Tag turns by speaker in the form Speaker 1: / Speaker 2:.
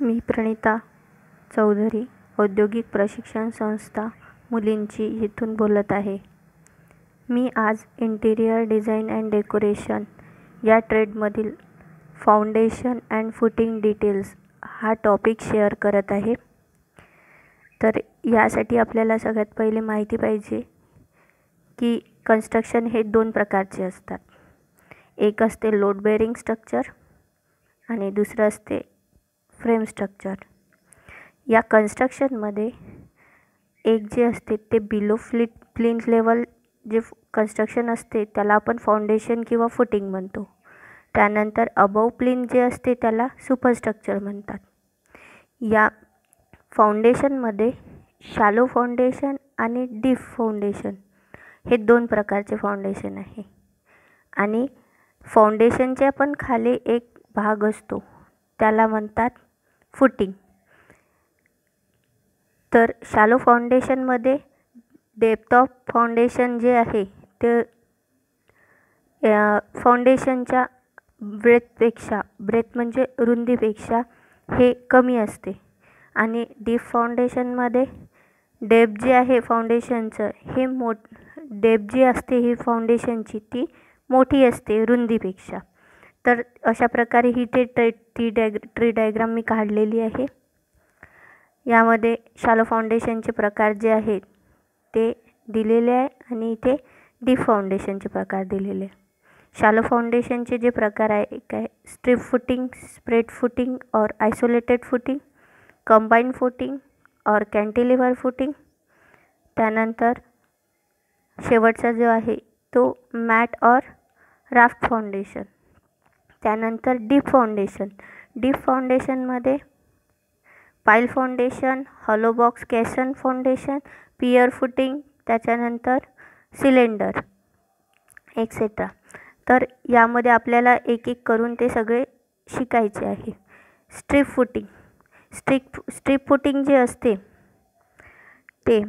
Speaker 1: मी प्रणिता चौधरी औद्योगिक प्रशिक्षण संस्था मुलींची इथून बोलत आहे. मी आज इंटिरियर डिझाईन अँड डेकोरेशन या ट्रेडमधील फाउंडेशन अँड फुटिंग डिटेल्स हा टॉपिक शेअर करत आहे. तर यासाठी आपल्याला सगळ्यात पहिले माहिती पाहिजे की कन्स्ट्रक्शन हे 2 प्रकारचे असतात. एक असते लोड बेअरिंग स्ट्रक्चर आणि दुसरं असते फ्रेम स्ट्रक्चर. या कन्स्ट्रक्शनमध्ये एक जे असते ते बिलो प्लिंथ लेवल जे कन्स्ट्रक्शन असते त्याला आपण फाउंडेशन किंवा फुटिंग म्हणतो. त्यानंतर अबव प्लिंथ जे असते त्याला सुपरस्ट्रक्चर म्हणतात. या फाउंडेशनमध्ये शॅलो फाउंडेशन आणि डीप फाउंडेशन हे 2 प्रकारचे फाउंडेशन आहे. आणि फाउंडेशनच्या पण खाली एक भाग असतो त्याला म्हणतात फुटिंग. तर शॅलो फाउंडेशनमध्ये डेप्थ ऑफ फाउंडेशन जे आहे ते फाउंडेशनच्या ब्रेथ म्हणजे रुंदीपेक्षा हे कमी असते. आणि डीप फाउंडेशनमध्ये डेप्थ जे आहे फाउंडेशनचं हे डेप्थ जी असते ही फाउंडेशनची ती मोठी असते रुंदीपेक्षा. तर अशा प्रकारे ही ट्री डायग्राम मी काढलेली आहे. यामध्ये शॅलो फाउंडेशनचे प्रकार जे आहेत ते दिलेले आहे आणि इथे डीप फाउंडेशनचे प्रकार दिलेले आहे. शॅलो फाउंडेशनचे जे प्रकार आहे काय स्ट्रिप फुटिंग, स्प्रेड फुटिंग और आयसोलेटेड फुटिंग, कंबाईन फुटिंग और कॅन्टिलिव्हर फुटिंग. त्यानंतर शेवटचा जो आहे तो मॅट और राफ्ट फाउंडेशन. त्यानंतर डीप फाउंडेशन. डीप फाउंडेशनमध्ये pile foundation, hollow box caisson foundation, pier footing, त्याच्यानंतर सिलेंडर एक्सेट्रा. तर यामध्ये आपल्याला एक एक करून ते सगळे शिकायचे आहे. Strip footing. स्ट्रिप फुटिंग जे असते ते